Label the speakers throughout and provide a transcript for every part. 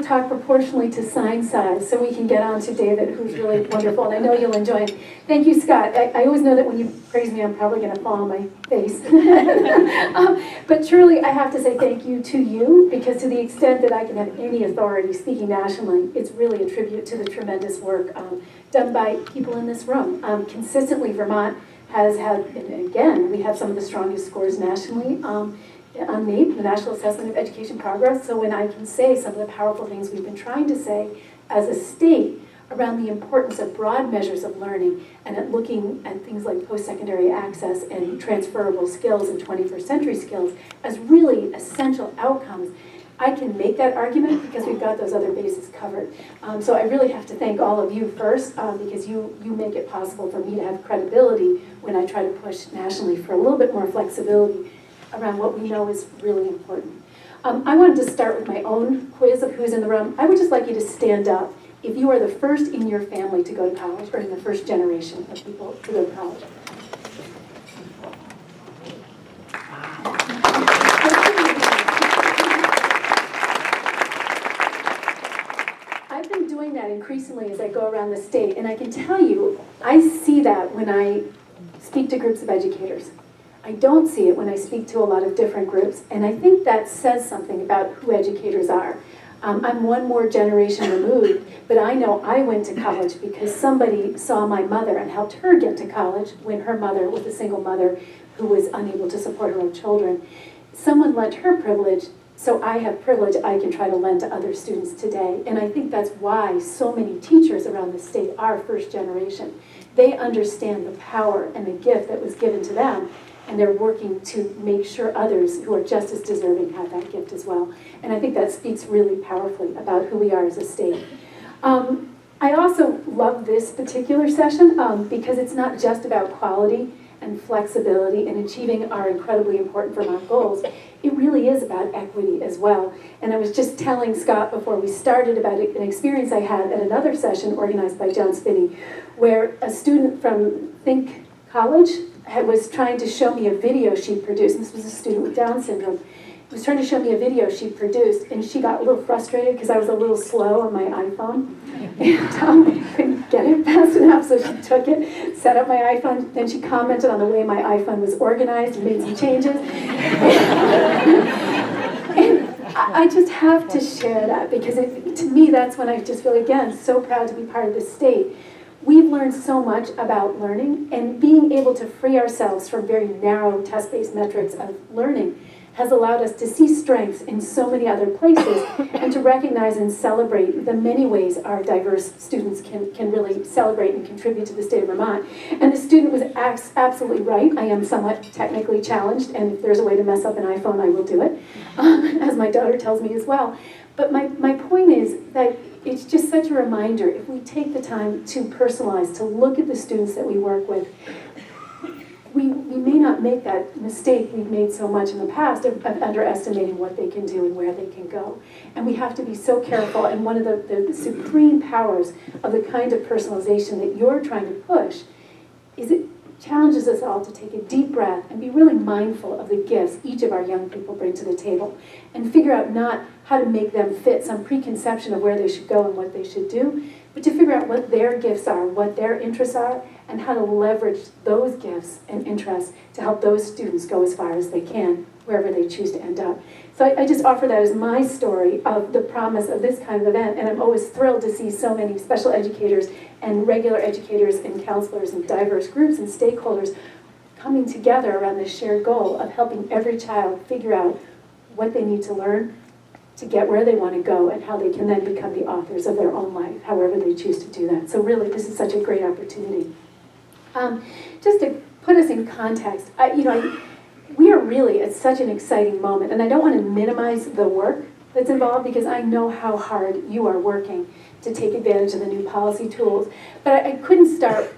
Speaker 1: talk proportionally to sign size so we can get on to David, who's really wonderful, and I know you'll enjoy it. Thank you, Scott. I always know that when you praise me, I'm probably going to fall on my face. But truly, I have to say thank you to you, because to the extent that I can have any authority speaking nationally, it's really a tribute to the tremendous work done by people in this room. Consistently, Vermont has had, and again, we have some of the strongest scores nationally on NAEP, the National Assessment of Education Progress. So when I can say some of the powerful things we've been trying to say as a state around the importance of broad measures of learning and at looking at things like post-secondary access and transferable skills and 21st century skills as really essential outcomes, I can make that argument because we've got those other bases covered. So I really have to thank all of you first, because you make it possible for me to have credibility when I try to push nationally for a little bit more flexibility around what we know is really important. I wanted to start with my own quiz of who's in the room. I would just like you to stand up if you are the first in your family to go to college, or in the first generation of people to go to college. I've been doing that increasingly as I go around the state, and I can tell you, I see that when I speak to groups of educators. I don't see it when I speak to a lot of different groups, and I think that says something about who educators are. I'm one more generation removed, but I know I went to college because somebody saw my mother and helped her get to college when her mother was a single mother who was unable to support her own children. Someone lent her privilege, so I have privilege I can try to lend to other students today, and I think that's why so many teachers around the state are first generation. They understand the power and the gift that was given to them, and they're working to make sure others who are just as deserving have that gift as well. And I think that speaks really powerfully about who we are as a state. I also love this particular session because it's not just about quality and flexibility and achieving our incredibly important Vermont goals. It really is about equity as well. And I was just telling Scott before we started about an experience I had at another session organized by John Spinney, where a student from Think College was trying to show me a video she produced. And this was a student with Down syndrome. She was trying to show me a video she produced, and she got a little frustrated because I was a little slow on my iPhone. And couldn't get it fast enough, so she took it, set up my iPhone, then she commented on the way my iPhone was organized and made some changes. And I just have to share that because to me that's when I just feel, again, so proud to be part of this state. We've learned so much about learning, and being able to free ourselves from very narrow test-based metrics of learning has allowed us to see strengths in so many other places and to recognize and celebrate the many ways our diverse students can really celebrate and contribute to the state of Vermont. And the student was absolutely right. I am somewhat technically challenged, and if there's a way to mess up an iPhone, I will do it, as my daughter tells me as well. But my point is that it's just such a reminder, if we take the time to personalize, to look at the students that we work with, we may not make that mistake we've made so much in the past of underestimating what they can do and where they can go. And we have to be so careful, and one of the supreme powers of the kind of personalization that you're trying to push is it challenges us all to take a deep breath and be really mindful of the gifts each of our young people bring to the table, and figure out not how to make them fit some preconception of where they should go and what they should do, but to figure out what their gifts are, what their interests are, and how to leverage those gifts and interests to help those students go as far as they can, wherever they choose to end up. So I just offer that as my story of the promise of this kind of event, and I'm always thrilled to see so many special educators and regular educators and counselors and diverse groups and stakeholders coming together around this shared goal of helping every child figure out what they need to learn to get where they want to go, and how they can then become the authors of their own life, however they choose to do that. So really, this is such a great opportunity. Just to put us in context, we are really at such an exciting moment, and I don't want to minimize the work that's involved because I know how hard you are working to take advantage of the new policy tools. But I couldn't start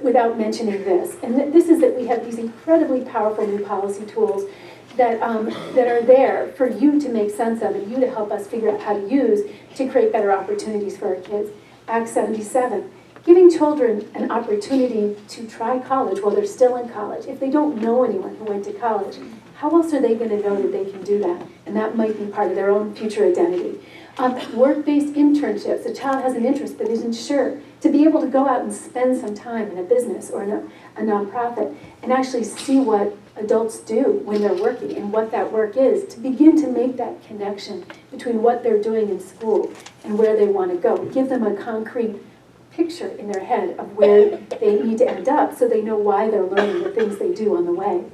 Speaker 1: without mentioning this, and this is that we have these incredibly powerful new policy tools that are there for you to make sense of and you to help us figure out how to use to create better opportunities for our kids. Act 77, giving children an opportunity to try college while they're still in college. If they don't know anyone who went to college, how else are they going to know that they can do that? And that might be part of their own future identity. Work-based internships. A child has an interest but isn't sure. To be able to go out and spend some time in a business or in a nonprofit and actually see what adults do when they're working and what that work is, to begin to make that connection between what they're doing in school and where they want to go. Give them a concrete picture in their head of where they need to end up so they know why they're learning the things they do on the way.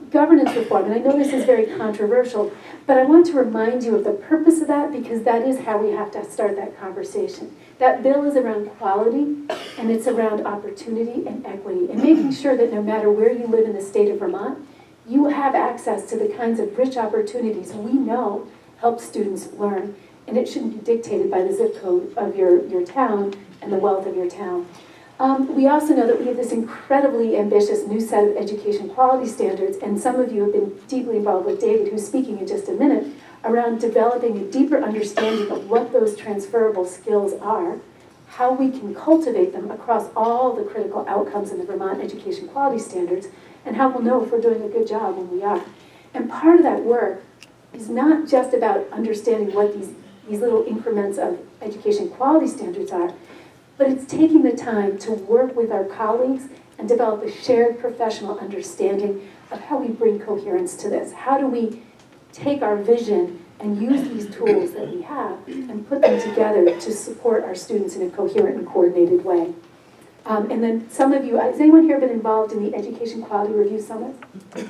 Speaker 1: Governance reform, and I know this is very controversial, but I want to remind you of the purpose of that because that is how we have to start that conversation. That bill is around quality and it's around opportunity and equity and making sure that no matter where you live in the state of Vermont, you have access to the kinds of rich opportunities we know help students learn, and it shouldn't be dictated by the zip code of your town and the wealth of your town. We also know that we have this incredibly ambitious new set of education quality standards, and some of you have been deeply involved with David, who's speaking in just a minute, around developing a deeper understanding of what those transferable skills are, how we can cultivate them across all the critical outcomes in the Vermont education quality standards, and how we'll know if we're doing a good job when we are. And part of that work is not just about understanding what these little increments of education quality standards are, but it's taking the time to work with our colleagues and develop a shared professional understanding of how we bring coherence to this. How do we take our vision and use these tools that we have and put them together to support our students in a coherent and coordinated way? And then some of you, has anyone here been involved in the Education Quality Review Summit? We've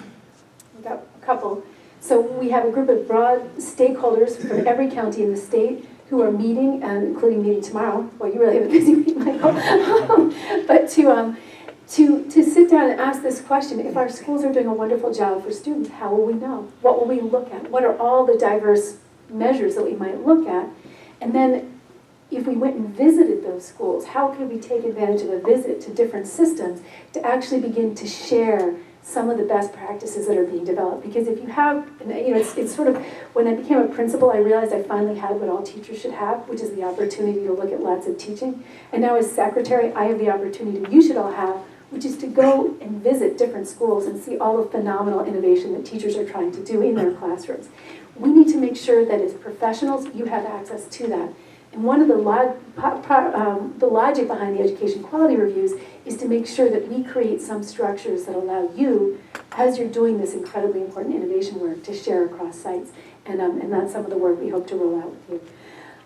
Speaker 1: got a couple. So we have a group of broad stakeholders from every county in the state who are meeting, including meeting tomorrow. Well, you really have a busy week, Michael. But to sit down and ask this question, if our schools are doing a wonderful job for students, how will we know? What will we look at? What are all the diverse measures that we might look at? And then if we went and visited those schools, how could we take advantage of a visit to different systems to actually begin to share some of the best practices that are being developed? Because if you have, it's sort of, when I became a principal, I realized I finally had what all teachers should have, which is the opportunity to look at lots of teaching. And now as secretary, I have the opportunity you should all have, which is to go and visit different schools and see all the phenomenal innovation that teachers are trying to do in their classrooms. We need to make sure that as professionals, you have access to that. And one of the logic behind the education quality reviews is to make sure that we create some structures that allow you, as you're doing this incredibly important innovation work, to share across sites. And that's some of the work we hope to roll out with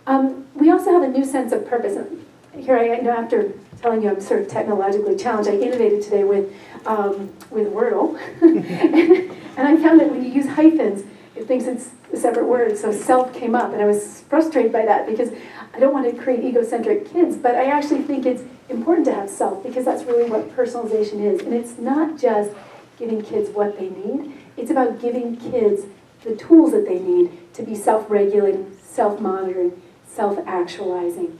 Speaker 1: you. We also have a new sense of purpose. And here I know, after telling you I'm sort of technologically challenged, I innovated today with Wordle. and I found that when you use hyphens, it thinks it's a separate word, so self came up, and I was frustrated by that because I don't want to create egocentric kids, but I actually think it's important to have self because that's really what personalization is. And it's not just giving kids what they need, it's about giving kids the tools that they need to be self-regulating, self-monitoring, self-actualizing,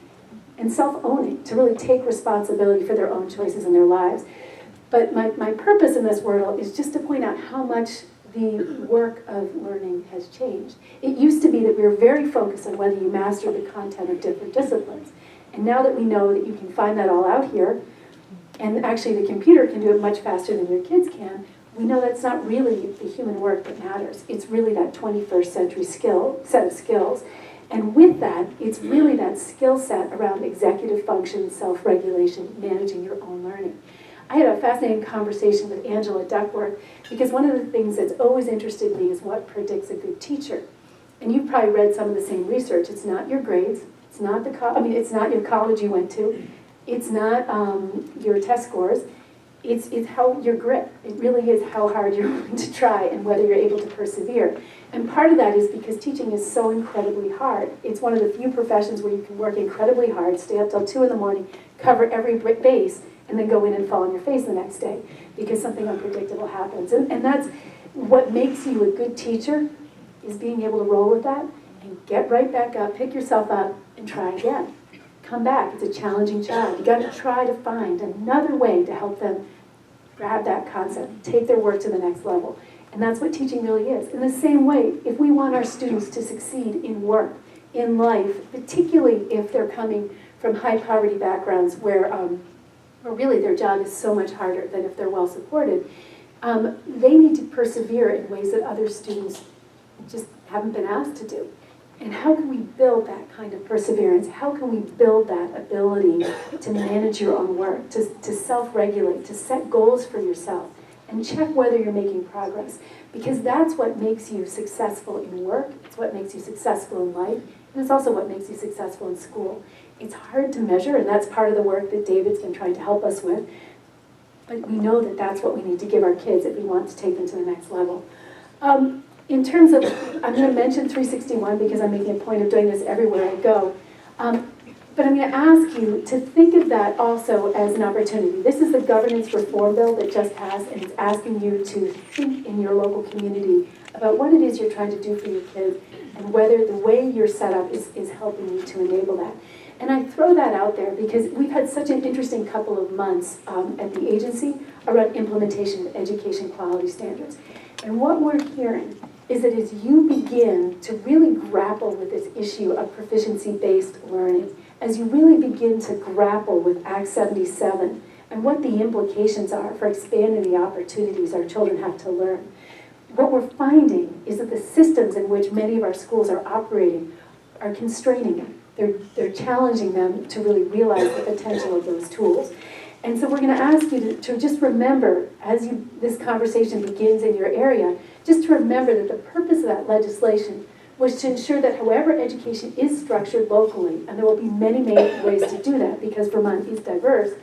Speaker 1: and self-owning, to really take responsibility for their own choices in their lives. But my purpose in this Wordle is just to point out how much the work of learning has changed. It used to be that we were very focused on whether you mastered the content of different disciplines. And now that we know that you can find that all out here, and actually the computer can do it much faster than your kids can, we know that's not really the human work that matters. It's really that 21st century set of skills. And with that, it's really that skill set around executive function, self-regulation, managing your own learning. I had a fascinating conversation with Angela Duckworth because one of the things that's always interested me is what predicts a good teacher. And you've probably read some of the same research. It's not your grades. It's not it's not your college you went to. It's not your test scores. It's how your grit. It really is how hard you're willing to try and whether you're able to persevere. And part of that is because teaching is so incredibly hard. It's one of the few professions where you can work incredibly hard, stay up till 2 in the morning, cover every base, and then go in and fall on your face the next day because something unpredictable happens. And that's what makes you a good teacher, is being able to roll with that and get right back up, pick yourself up, and try again. Come back. It's a challenging child. You got to try to find another way to help them grab that concept, take their work to the next level. And that's what teaching really is. In the same way, if we want our students to succeed in work, in life, particularly if they're coming from high poverty backgrounds where really their job is so much harder than if they're well supported, they need to persevere in ways that other students just haven't been asked to do. And how can we build that kind of perseverance? How can we build that ability to manage your own work, to self-regulate, to set goals for yourself, and check whether you're making progress? Because that's what makes you successful in work, it's what makes you successful in life, and it's also what makes you successful in school. It's hard to measure, and that's part of the work that David's been trying to help us with, but we know that that's what we need to give our kids if we want to take them to the next level. In terms of, I'm going to mention 361 because I'm making a point of doing this everywhere I go. But I'm going to ask you to think of that also as an opportunity. This is the governance reform bill that just passed, and it's asking you to think in your local community about what it is you're trying to do for your kids and whether the way you're set up is helping you to enable that. And I throw that out there because we've had such an interesting couple of months at the agency around implementation of education quality standards. And what we're hearing is that as you begin to really grapple with this issue of proficiency-based learning, as you really begin to grapple with Act 77 and what the implications are for expanding the opportunities our children have to learn, what we're finding is that the systems in which many of our schools are operating are constraining them. They're challenging them to really realize the potential of those tools. And so we're going to ask you to just remember, as this conversation begins in your area, just to remember that the purpose of that legislation was to ensure that however education is structured locally, and there will be many, many ways to do that because Vermont is diverse,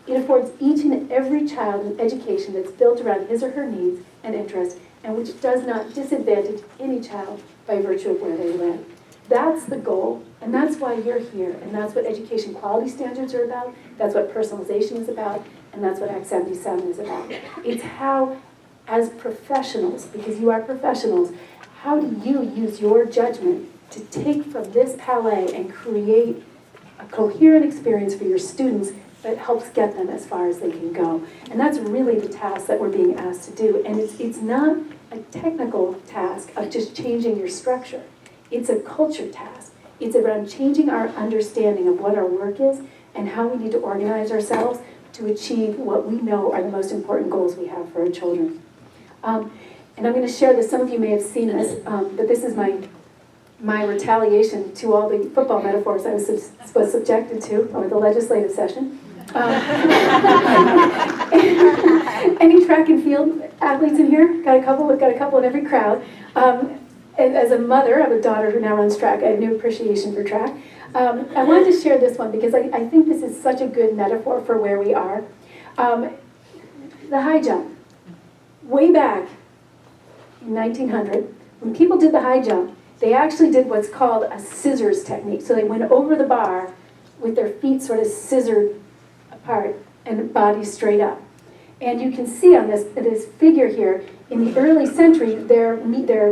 Speaker 1: it affords each and every child an education that's built around his or her needs and interests, and which does not disadvantage any child by virtue of where they live. That's the goal, and that's why you're here, and that's what education quality standards are about, that's what personalization is about, and that's what Act 77 is about. It's how, as professionals, because you are professionals, how do you use your judgment to take from this palette and create a coherent experience for your students that helps get them as far as they can go? And that's really the task that we're being asked to do. And it's not a technical task of just changing your structure. It's a culture task. It's around changing our understanding of what our work is and how we need to organize ourselves to achieve what we know are the most important goals we have for our children. And I'm going to share this. Some of you may have seen this, but this is my retaliation to all the football metaphors I was subjected to over the legislative session. Any track and field athletes in here? Got a couple. We've got a couple in every crowd. And as a mother of a daughter who now runs track, I have new appreciation for track. I wanted to share this one because I think this is such a good metaphor for where we are. The high jump. Way back in 1900, when people did the high jump, they actually did what's called a scissors technique. So they went over the bar with their feet sort of scissored apart and body straight up. And you can see on this figure here, in the early century, their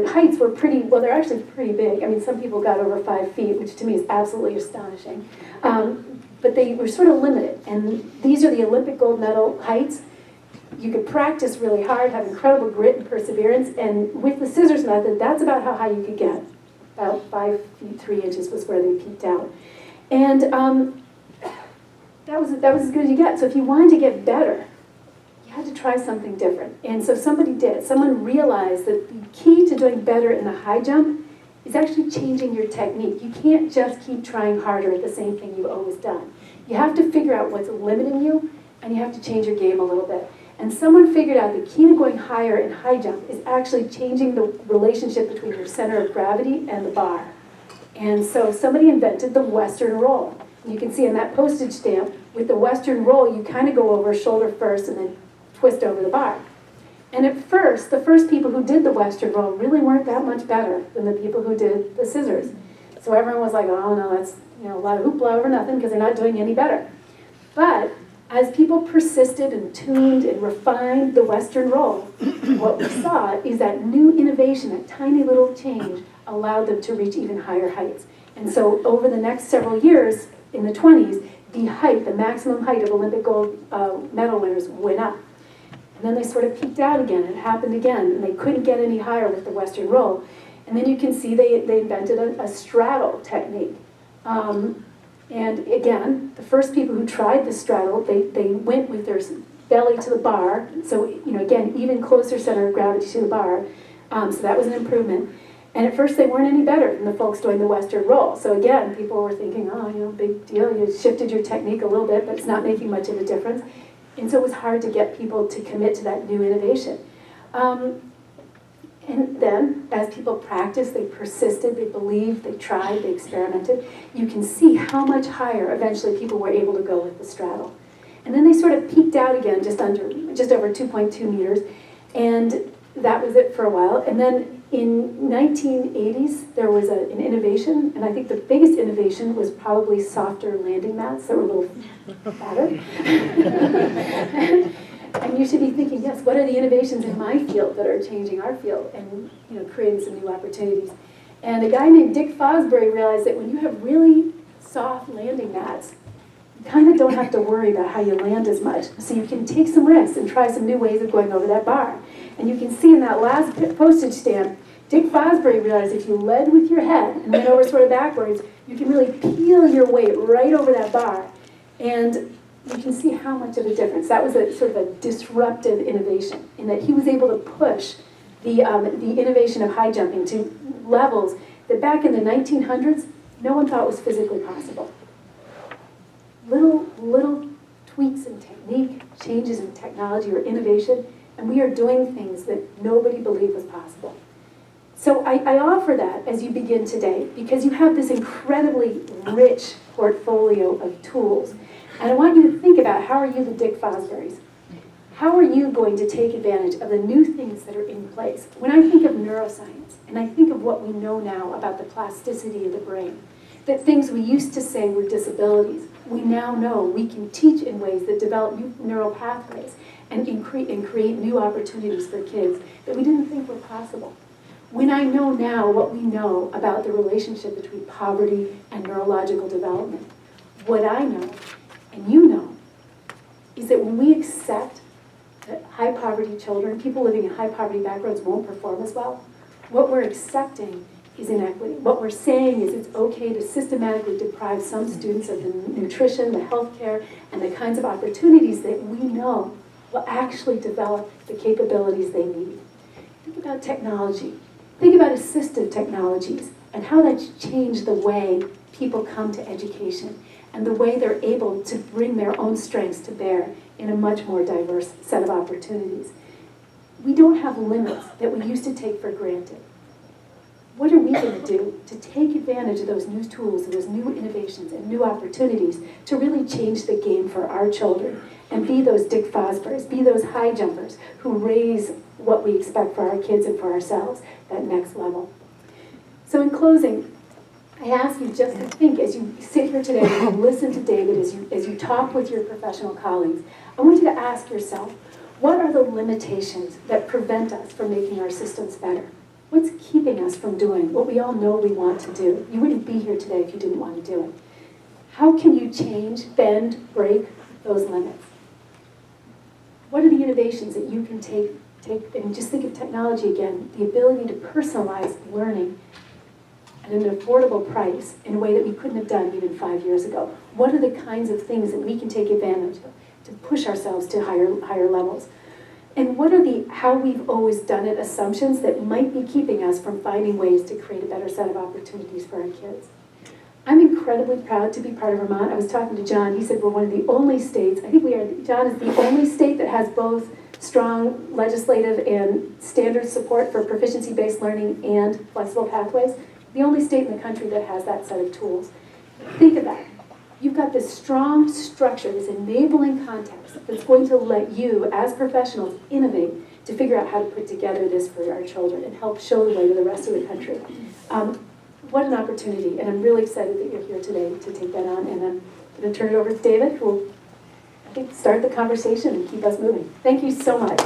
Speaker 1: heights were they're actually pretty big. I mean, some people got over 5 feet, which to me is absolutely astonishing. But they were sort of limited. And these are the Olympic gold medal heights. You could practice really hard, have incredible grit and perseverance, and with the scissors method, that's about how high you could get. About 5 feet 3 inches was where they peaked out. And that was as good as you get. So if you wanted to get better, you had to try something different. And so somebody did. Someone realized that the key to doing better in the high jump is actually changing your technique. You can't just keep trying harder at the same thing you've always done. You have to figure out what's limiting you, and you have to change your game a little bit. And someone figured out the key to going higher in high jump is actually changing the relationship between your center of gravity and the bar. And so somebody invented the Western roll. You can see on that postage stamp, with the Western roll, you kind of go over shoulder first and then twist over the bar. And at first, the first people who did the Western roll really weren't that much better than the people who did the scissors. So everyone was like, oh no, that's a lot of hoopla over nothing because they're not doing any better. But as people persisted and tuned and refined the Western roll, what we saw is that new innovation, that tiny little change, allowed them to reach even higher heights. And so over the next several years, in the 20s, the maximum height of Olympic gold medal winners went up. And then they sort of peaked out again. It happened again, and they couldn't get any higher with the Western roll. And then you can see they invented a straddle technique. And again, the first people who tried the straddle, they went with their belly to the bar. So, again, even closer center of gravity to the bar. So that was an improvement. And at first they weren't any better than the folks doing the Western roll. So again, people were thinking, oh, big deal, you shifted your technique a little bit, but it's not making much of a difference. And so it was hard to get people to commit to that new innovation. And then, as people practiced, they persisted, they believed, they tried, they experimented. You can see how much higher eventually people were able to go with the straddle. And then they sort of peaked out again, just over 2.2 meters, and that was it for a while. And then in 1980s, there was an innovation, and I think the biggest innovation was probably softer landing mats that were a little fatter. And you should be thinking, yes, what are the innovations in my field that are changing our field and creating some new opportunities? And a guy named Dick Fosbury realized that when you have really soft landing mats, you kind of don't have to worry about how you land as much. So you can take some risks and try some new ways of going over that bar. And you can see in that last postage stamp, Dick Fosbury realized if you led with your head and went over sort of backwards, you can really peel your weight right over that bar. And you can see how much of a difference. That was a sort of a disruptive innovation in that he was able to push the innovation of high jumping to levels that back in the 1900s, no one thought was physically possible. Little tweaks in technique, changes in technology or innovation, and we are doing things that nobody believed was possible. So I offer that as you begin today because you have this incredibly rich portfolio of tools. And I want you to think about how are you the Dick Fosburys? How are you going to take advantage of the new things that are in place? When I think of neuroscience, and I think of what we know now about the plasticity of the brain, that things we used to say were disabilities, we now know we can teach in ways that develop new neural pathways and create new opportunities for kids that we didn't think were possible. When I know now what we know about the relationship between poverty and neurological development, what I know and you know, is that when we accept that high poverty children, people living in high poverty backgrounds won't perform as well, what we're accepting is inequity. What we're saying is it's okay to systematically deprive some students of the nutrition, the health care, and the kinds of opportunities that we know will actually develop the capabilities they need. Think about technology. Think about assistive technologies and how that's changed the way people come to education and the way they're able to bring their own strengths to bear in a much more diverse set of opportunities. We don't have limits that we used to take for granted. What are we going to do to take advantage of those new tools and those new innovations and new opportunities to really change the game for our children and be those Dick Fosburys, be those high jumpers who raise what we expect for our kids and for ourselves, that next level. So in closing, I ask you just to think as you sit here today, as you listen to David, as you talk with your professional colleagues, I want you to ask yourself, what are the limitations that prevent us from making our systems better? What's keeping us from doing what we all know we want to do? You wouldn't be here today if you didn't want to do it. How can you change, bend, break those limits? What are the innovations that you can take, and just think of technology again, the ability to personalize learning at an affordable price in a way that we couldn't have done even 5 years ago. What are the kinds of things that we can take advantage of to push ourselves to higher levels? And what are the how we've always done it assumptions that might be keeping us from finding ways to create a better set of opportunities for our kids? I'm incredibly proud to be part of Vermont. I was talking to John. He said we're one of the only states, I think we are, John is the only state that has both strong legislative and standard support for proficiency-based learning and flexible pathways. The only state in the country that has that set of tools. Think of that. You've got this strong structure, this enabling context that's going to let you, as professionals, innovate to figure out how to put together this for our children and help show the way to the rest of the country. What an opportunity, and I'm really excited that you're here today to take that on, and I'm going to turn it over to David, who will, I think, start the conversation and keep us moving. Thank you so much.